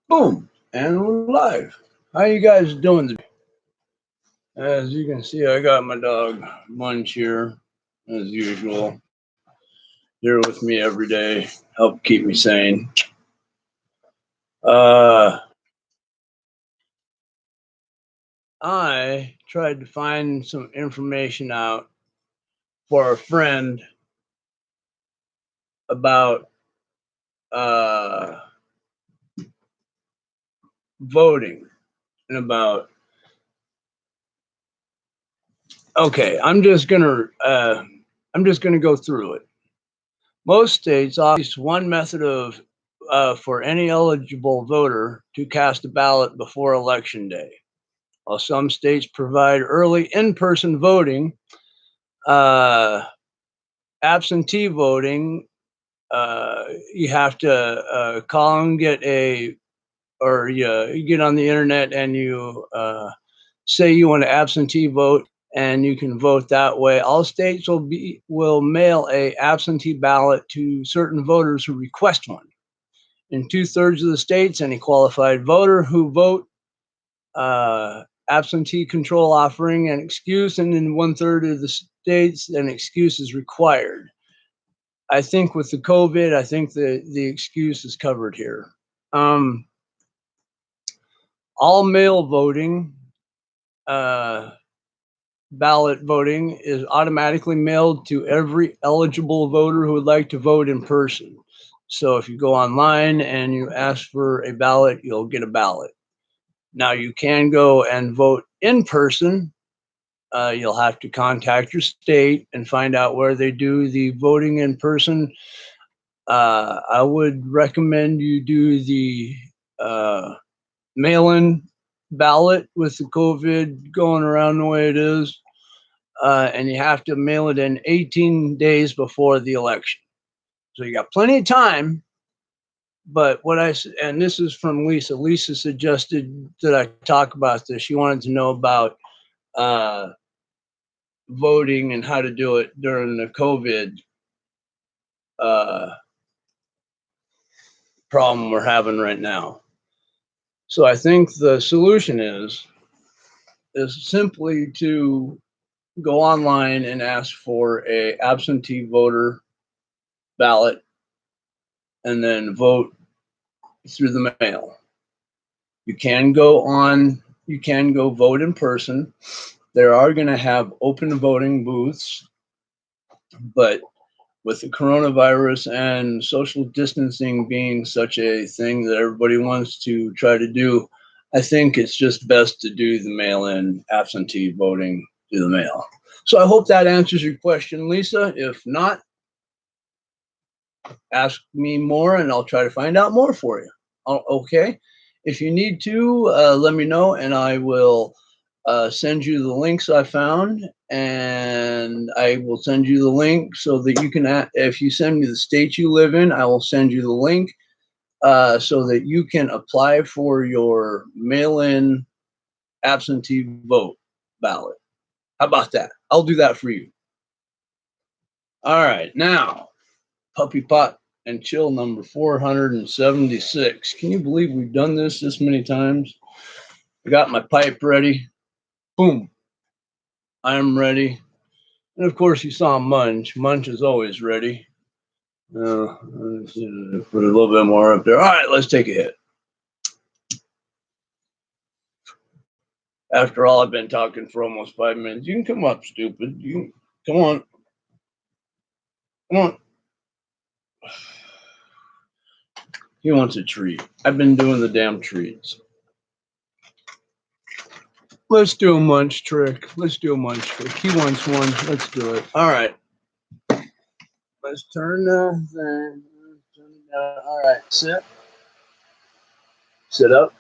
Boom, and we're live. How you guys doing today? As you can see, I got my dog Munch here, as usual. Here with me every day, help keep me sane. I tried to find some information out for a friend about voting and about. Okay, I'm just gonna go through it. Most states offer at least one method of for any eligible voter to cast a ballot before Election Day. While some states provide early in-person voting, uh, absentee voting, you have to call and get or you get on the internet and you say you want to absentee vote, and you can vote that way. All states will mail a absentee ballot to certain voters who request one. In 2/3 of the states, any qualified voter who vote absentee control offering an excuse, and in 1/3 of the states, an excuse is required. I think with the COVID, I think the excuse is covered here. All mail voting, ballot voting is automatically mailed to every eligible voter who would like to vote in person. So if you go online and you ask for a ballot, you'll get a ballot. Now you can go and vote in person. You'll have to contact your state and find out where they do the voting in person. I would recommend you do the mail-in ballot with the COVID going around the way it is. And you have to mail it in 18 days before the election. So you got plenty of time. But and this is from Lisa. Lisa suggested that I talk about this. She wanted to know about voting and how to do it during the COVID problem we're having right now. So I think the solution is simply to go online and ask for a absentee voter ballot and then vote through the mail. You can go vote in person. There are going to have open voting booths, but with the coronavirus and social distancing being such a thing that everybody wants to try to do, I think it's just best to do the mail-in absentee voting through the mail. So I hope that answers your question, Lisa. If not, ask me more and I'll try to find out more for you. Okay. If you need to, let me know and I will send you the links I found, and I will send you the link so that you can, if you send me the state you live in, I will send you the link so that you can apply for your mail-in absentee vote ballot. How about that? I'll do that for you. All right, now, Puppy Pot and Chill number 476. Can you believe we've done this many times? I got my pipe ready. Boom. I'm ready. And of course, you saw Munch. Munch is always ready. Let's put a little bit more up there. All right, let's take a hit. After all, I've been talking for almost 5 minutes. You can come up, stupid. Come on. Come on. He wants a treat. I've been doing the damn treats. Let's do a Munch trick. He wants one. Let's do it. All right. Let's turn the thing. All right. Sit. Sit up.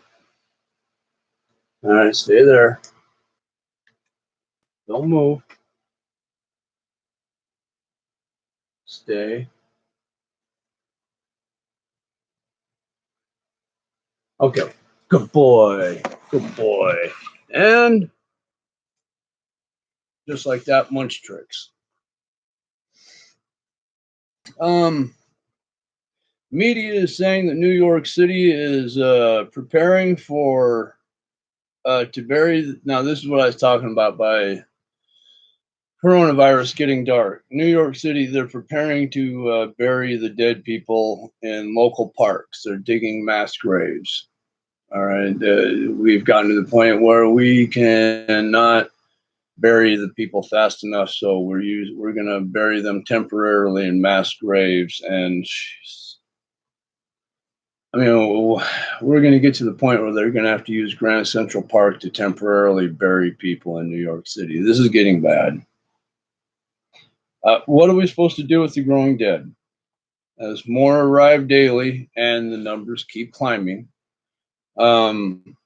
All right. Stay there. Don't move. Stay. Okay. Good boy. Good boy. And just like that, Munch tricks. Media is saying that New York City is preparing for to bury. Now, this is what I was talking about by coronavirus getting dark. New York City, they're preparing to bury the dead people in local parks. They're digging mass graves. All right, we've gotten to the point where we cannot bury the people fast enough, so we're going to bury them temporarily in mass graves. And I mean, we're going to get to the point where they're going to have to use Grand Central Park to temporarily bury people in New York City. This is getting bad. What are we supposed to do with the growing dead? As more arrive daily and the numbers keep climbing, um,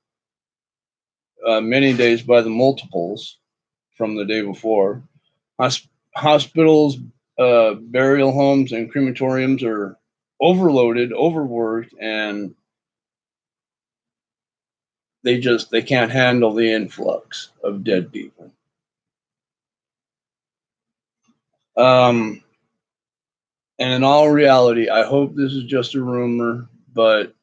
many days by the multiples from the day before, hospitals, burial homes, and crematoriums are overloaded, overworked, and they can't handle the influx of dead people. And in all reality, I hope this is just a rumor, but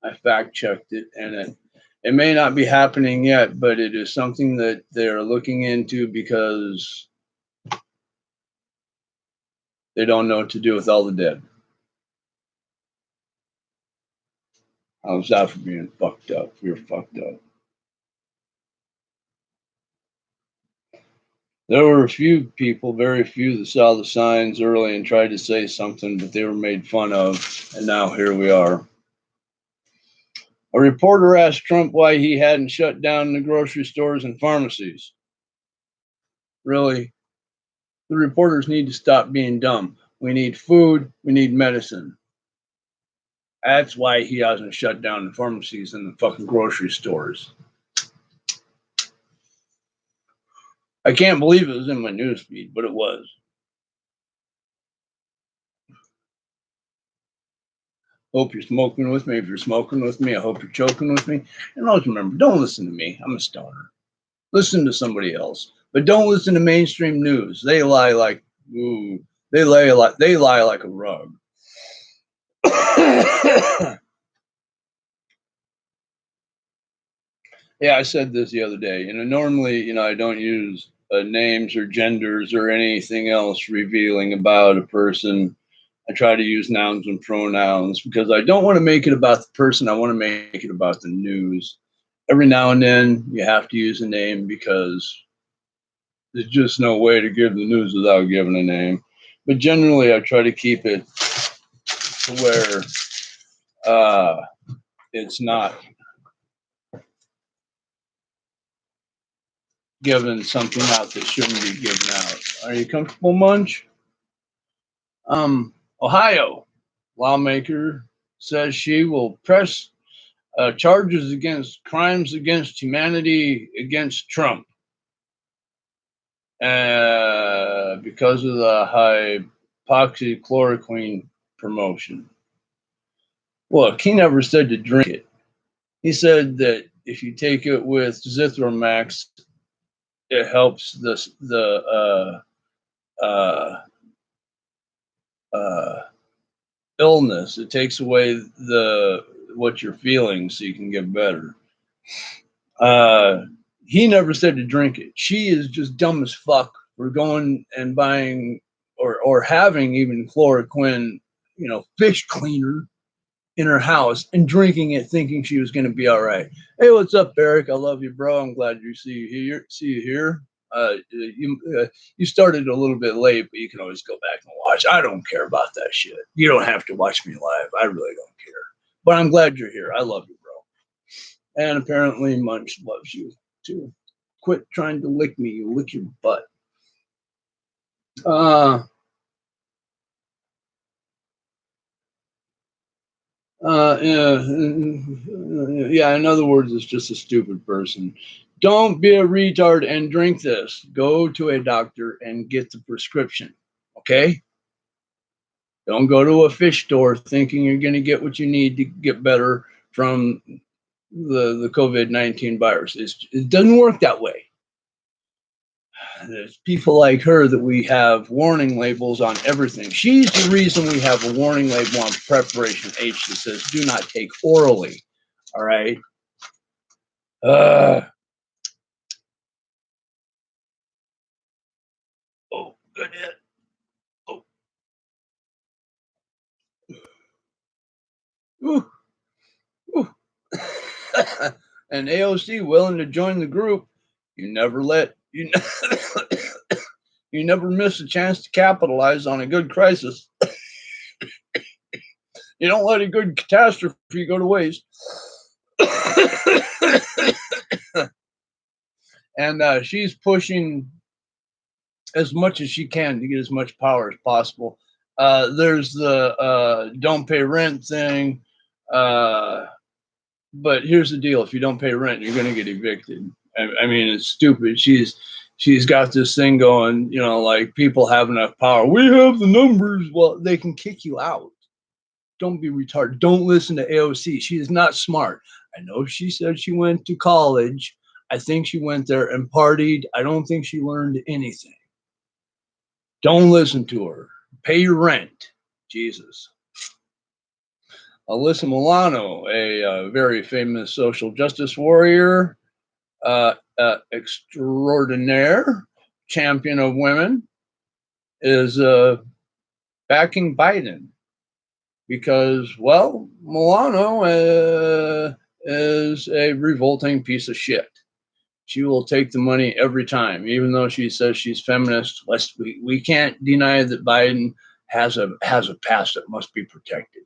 I fact checked it, and it may not be happening yet, but it is something that they're looking into because they don't know what to do with all the dead. How's that for being fucked up? You're fucked up. There were a few people, very few, that saw the signs early and tried to say something, but they were made fun of, and now here we are. A reporter asked Trump why he hadn't shut down the grocery stores and pharmacies. Really, the reporters need to stop being dumb. We need food, we need medicine. That's why he hasn't shut down the pharmacies and the fucking grocery stores. I can't believe it was in my newsfeed, but it was. Hope you're smoking with me. If you're smoking with me, I hope you're choking with me. And always remember, don't listen to me. I'm a stoner. Listen to somebody else, but don't listen to mainstream news. They lie like ooh, they lie like a rug. Yeah, I said this the other day. Normally, I don't use names or genders or anything else revealing about a person. I try to use nouns and pronouns because I don't want to make it about the person. I want to make it about the news. Every now and then, you have to use a name because there's just no way to give the news without giving a name. But generally, I try to keep it to where it's not giving something out that shouldn't be given out. Are you comfortable, Munch? Ohio lawmaker says she will press charges against crimes against humanity against Trump because of the hydroxychloroquine promotion. Look, he never said to drink it. He said that if you take it with Zithromax, it helps the illness. It takes away what you're feeling, so you can get better. He never said to drink it. She is just dumb as fuck for going and buying or having even chloroquine, fish cleaner in her house and drinking it, thinking she was going to be all right. Hey, what's up, Eric? I love you, bro. I'm glad you see you here. You started a little bit late, but you can always go back and watch. I don't care about that shit. You don't have to watch me live. I really don't care. But I'm glad you're here. I love you, bro. And apparently Munch loves you too. Quit trying to lick me. You lick your butt. Yeah, in other words, it's just a stupid person. Don't be a retard and drink this. Go to a doctor and get the prescription. Okay? Don't go to a fish store thinking you're going to get what you need to get better from the COVID-19 virus. It doesn't work that way. There's people like her that we have warning labels on everything. She's the reason we have a warning label on preparation H that says do not take orally. All right. Uh, oh, good hit. Oh, ooh, ooh. And AOC willing to join the group. You never let you. You never miss a chance to capitalize on a good crisis. You don't let a good catastrophe go to waste. And she's pushing as much as she can to get as much power as possible. There's the don't pay rent thing. But here's the deal: if you don't pay rent, you're going to get evicted. I mean, it's stupid. She's got this thing going, you know, like people have enough power. We have the numbers. Well, they can kick you out. Don't be retarded. Don't listen to AOC. She is not smart. I know she said she went to college. I think she went there and partied. I don't think she learned anything. Don't listen to her. Pay your rent. Jesus. Alyssa Milano, a very famous social justice warrior, extraordinaire, champion of women, is backing Biden because, well, Milano is a revolting piece of shit. She will take the money every time, even though she says she's feminist. We can't deny that Biden has a past that must be protected.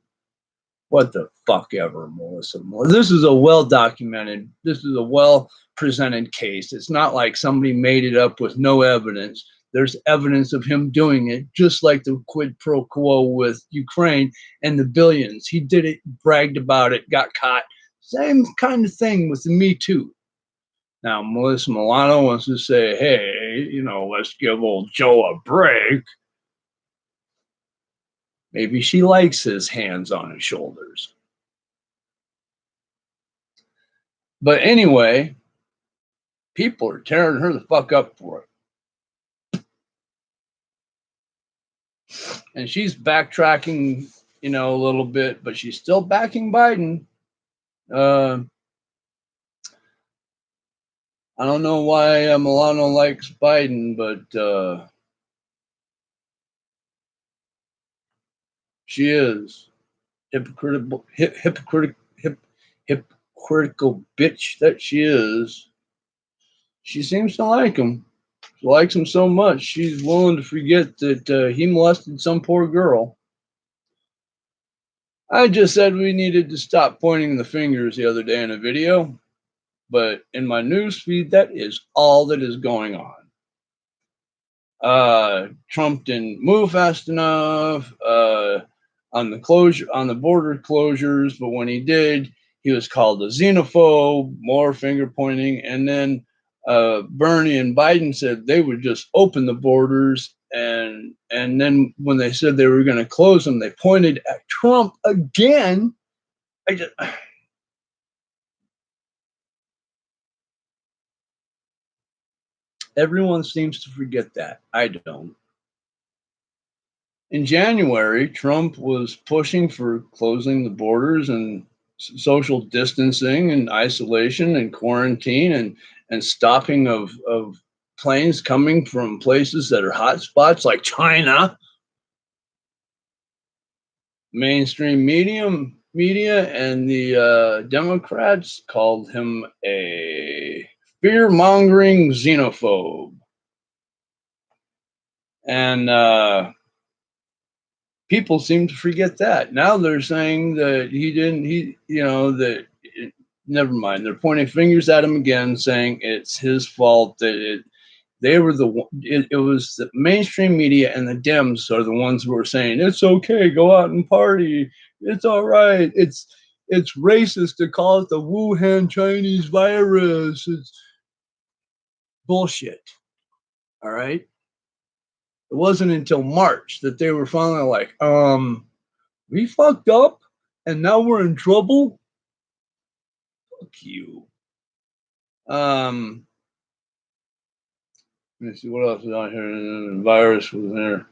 What the fuck ever, Melissa. This is a well-documented, this is a well-presented case. It's not like somebody made it up with no evidence. There's evidence of him doing it, just like the quid pro quo with Ukraine and the billions. He did it, bragged about it, got caught. Same kind of thing with the Me Too. Now, Melissa Milano wants to say, hey, you know, let's give old Joe a break. Maybe she likes his hands on his shoulders. But anyway, people are tearing her the fuck up for it. And she's backtracking, you know, a little bit, but she's still backing Biden. I don't know why Milano likes Biden, but she is hypocritical bitch that she is. She seems to like him. She likes him so much, she's willing to forget that he molested some poor girl. I just said we needed to stop pointing the fingers the other day in a video, but in my news feed, that is all that is going on. Trump didn't move fast enough on the border closures, but when he did, he was called a xenophobe, more finger pointing, and then Bernie and Biden said they would just open the borders, and then when they said they were going to close them, they pointed at Trump again. Everyone seems to forget that. I don't. In January, Trump was pushing for closing the borders and social distancing and isolation and quarantine and stopping of planes coming from places that are hot spots like China. Mainstream media and the Democrats called him a fear-mongering xenophobe. And people seem to forget that. Now they're saying that never mind. They're pointing fingers at him again, saying it's his fault that it was the mainstream media and the Dems are the ones who are saying it's okay, go out and party. It's all right. It's racist to call it the Wuhan Chinese virus. It's bullshit. All right. It wasn't until March that they were finally like, we fucked up and now we're in trouble. Fuck you. Let me see what else is on here. The virus was there.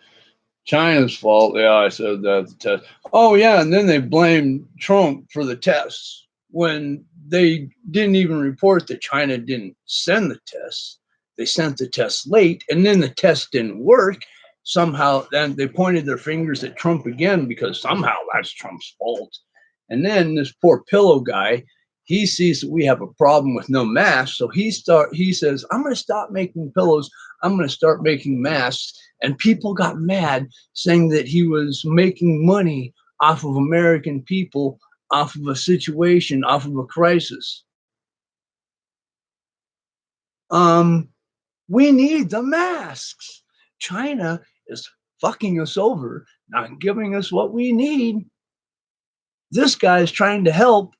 China's fault. Yeah, I said that. The test. Oh, yeah. And then they blamed Trump for the tests when they didn't even report that China didn't send the tests. They sent the tests late, and then the test didn't work. Somehow, then they pointed their fingers at Trump again because somehow that's Trump's fault. And then this poor pillow guy, he sees that we have a problem with no masks, so he says, "I'm going to stop making pillows. I'm going to start making masks." And people got mad, saying that he was making money off of American people, off of a situation, off of a crisis. Um, we need the masks. China is fucking us over, not giving us what we need. This guy is trying to help,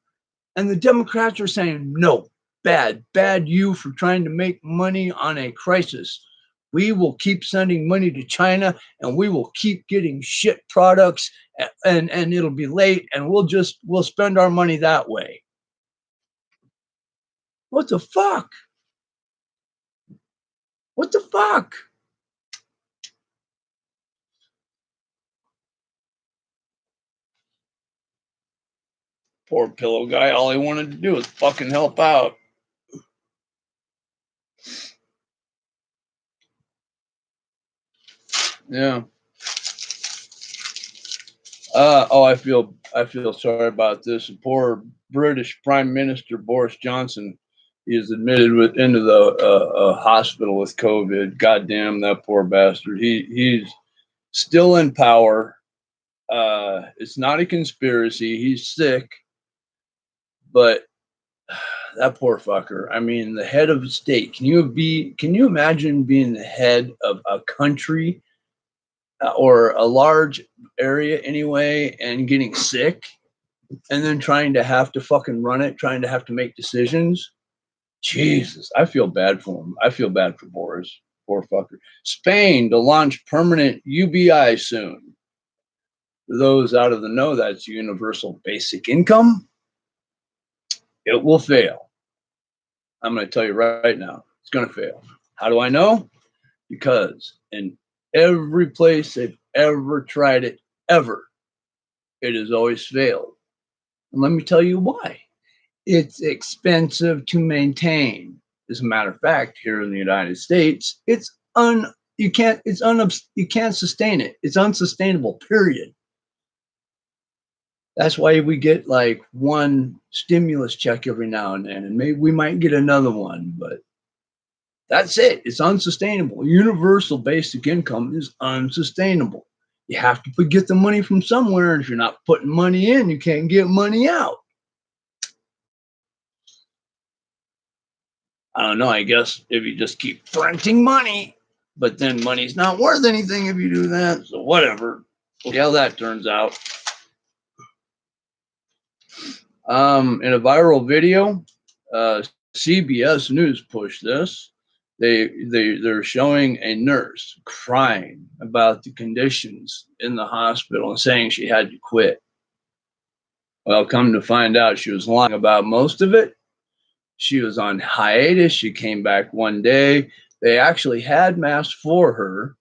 and the Democrats are saying, no, bad you for trying to make money on a crisis. We will keep sending money to China, and we will keep getting shit products, and it'll be late, and we'll spend our money that way. What the fuck? What the fuck? Poor pillow guy. All he wanted to do was fucking help out. Yeah. I feel sorry about this. Poor British Prime Minister Boris Johnson. He is admitted into the hospital with COVID. Goddamn that poor bastard. He's still in power. It's not a conspiracy. He's sick, but that poor fucker. I mean, the head of a state. Can you imagine being the head of a country or a large area anyway, and getting sick, and then trying to have to fucking run it, trying to have to make decisions? Jesus, I feel bad for him. I feel bad for Boris. Poor fucker. Spain to launch permanent UBI soon. For those out of the know, that's universal basic income. It will fail. I'm going to tell you right now, it's going to fail. How do I know? Because in every place they've ever tried it, ever, it has always failed. And let me tell you why. It's expensive to maintain. As a matter of fact, here in the United States, you can't sustain it. It's unsustainable, period. That's why we get like one stimulus check every now and then, and maybe we might get another one, but that's it. It's unsustainable. Universal basic income is unsustainable. You have to get the money from somewhere, and if you're not putting money in, you can't get money out. I don't know. I guess if you just keep printing money, but then money's not worth anything if you do that. So whatever. We'll see how that turns out. In a viral video, CBS News pushed this. They're showing a nurse crying about the conditions in the hospital and saying she had to quit. Well, come to find out, she was lying about most of it. She was on hiatus. She came back one day. They actually had masks for her.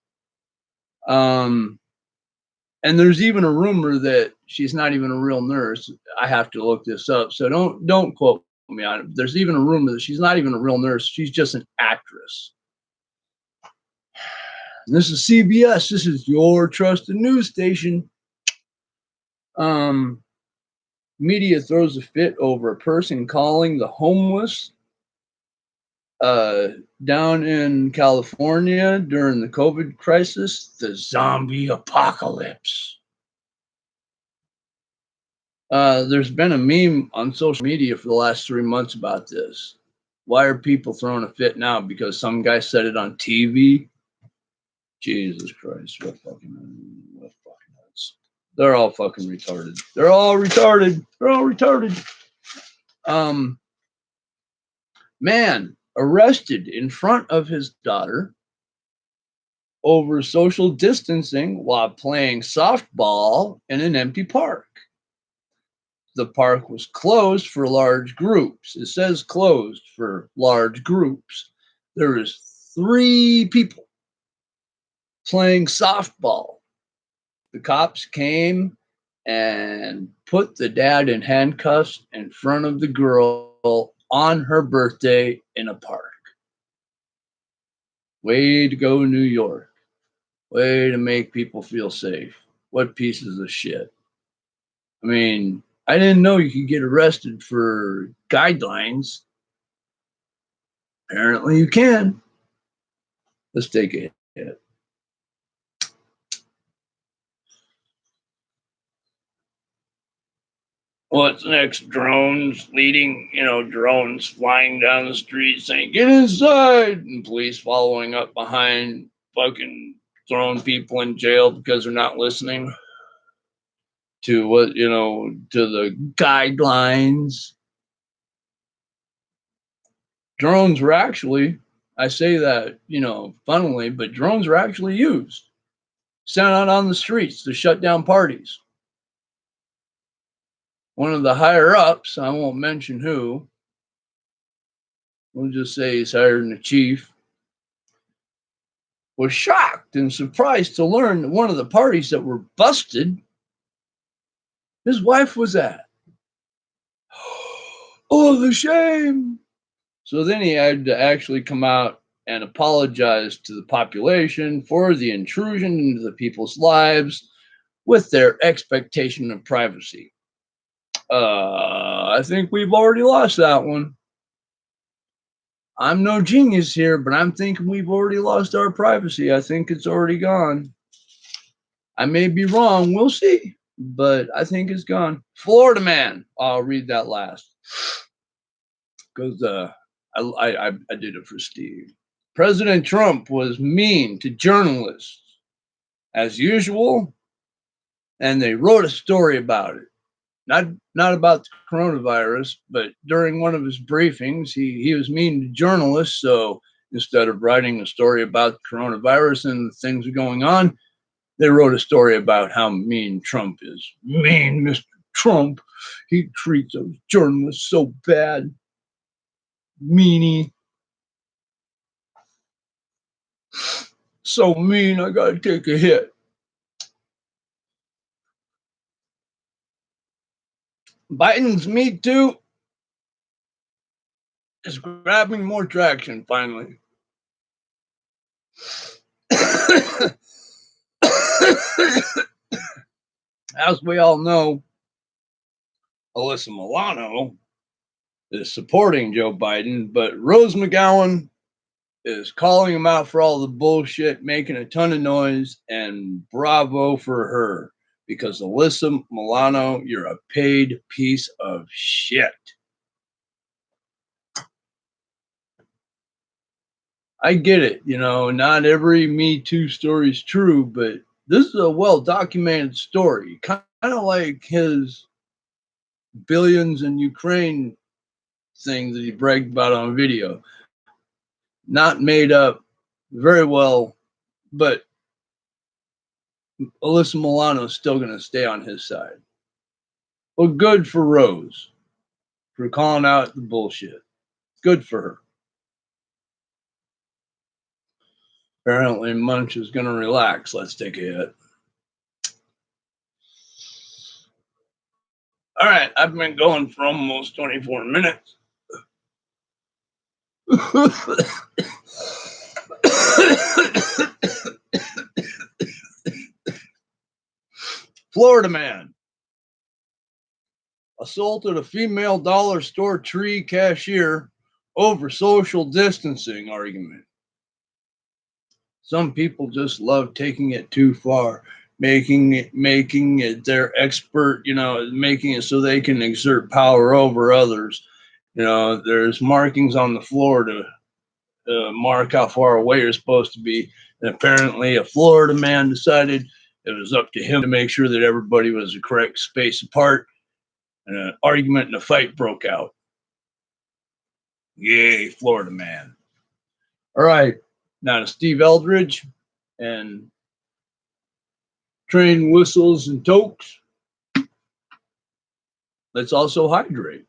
And there's even a rumor that she's not even a real nurse. I have to look this up, so don't quote me on it. There's even a rumor that she's not even a real nurse. She's just an actress. And this is CBS. This is your trusted news station. Media throws a fit over a person calling the homeless down in California during the COVID crisis the zombie apocalypse. There's been a meme on social media for the last 3 months about this. Why are people throwing a fit now? Because some guy said it on TV? Jesus Christ, what fucking nuts. They're all fucking retarded. They're all retarded. Man arrested in front of his daughter over social distancing while playing softball in an empty park. The park was closed for large groups. It says closed for large groups. There is 3 people playing softball. The cops came and put the dad in handcuffs in front of the girl on her birthday in a park. Way to go, New York. Way to make people feel safe. What pieces of shit. I mean, I didn't know you could get arrested for guidelines. Apparently you can. Let's take a hit. What's next? Drones leading, drones flying down the street saying, get inside! And police following up behind, fucking throwing people in jail because they're not listening to to the guidelines. Drones were actually, I say that, funnily, but drones were actually used, sent out on the streets to shut down parties. One of the higher ups, I won't mention who, we'll just say he's higher than the chief, was shocked and surprised to learn that one of the parties that were busted, his wife was at. Oh, the shame. So then he had to actually come out and apologize to the population for the intrusion into the people's lives with their expectation of privacy. I think we've already lost that one. I'm no genius here, but I'm thinking we've already lost our privacy. I think it's already gone. I may be wrong. We'll see. But I think it's gone. Florida man. I'll read that last. Because I did it for Steve. President Trump was mean to journalists, as usual, and they wrote a story about it. Not about the coronavirus, but during one of his briefings, he was mean to journalists. So instead of writing a story about the coronavirus and the things going on, they wrote a story about how mean Trump is. Mean Mr. Trump. He treats those journalists so bad. Meanie. So mean, I gotta take a hit. Biden's Me Too is grabbing more traction finally. As we all know, Alyssa Milano is supporting Joe Biden, but Rose McGowan is calling him out for all the bullshit, making a ton of noise, and bravo for her. Because Alyssa Milano, you're a paid piece of shit. I get it, not every Me Too story is true, but this is a well-documented story. Kind of like his billions in Ukraine thing that he bragged about on video. Not made up, very well, but Alyssa Milano is still going to stay on his side. Well, good for Rose for calling out the bullshit. Good for her. Apparently, Munch is going to relax. Let's take a hit. All right, I've been going for almost 24 minutes. Florida man assaulted a female dollar store tree cashier over social distancing argument. Some people just love taking it too far, making it their expert, making it so they can exert power over others. There's markings on the floor to mark how far away you're supposed to be. And apparently a Florida man decided it was up to him to make sure that everybody was the correct space apart. And an argument and a fight broke out. Yay, Florida man. All right, now to Steve Eldridge and train whistles and tokes. Let's also hydrate.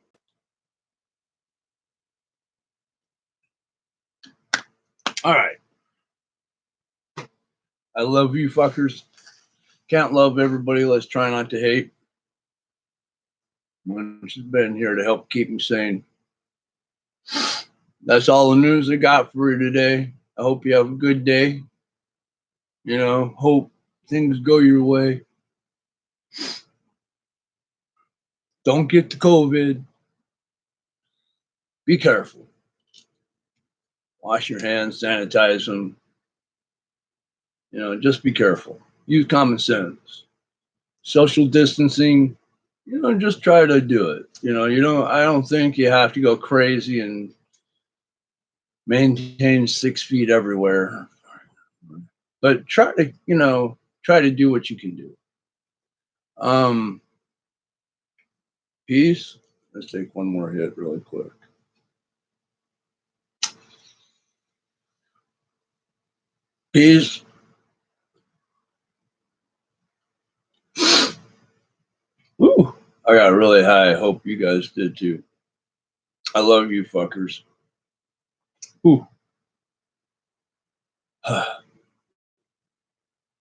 All right. I love you fuckers. Can't love everybody. Let's try not to hate. Munch has been here to help keep me sane. That's all the news I got for you today. I hope you have a good day. You know, hope things go your way. Don't get the COVID. Be careful. Wash your hands, sanitize them. You know, just be careful. Use common sense. Social distancing, you know, just try to do it. You know, I don't think you have to go crazy and maintain 6 feet everywhere. But try to, try to do what you can do. Um, Peace. Let's take one more hit really quick. Peace. Woo. I got really high. I hope you guys did too. I love you fuckers. Woo.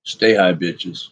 Stay high, bitches.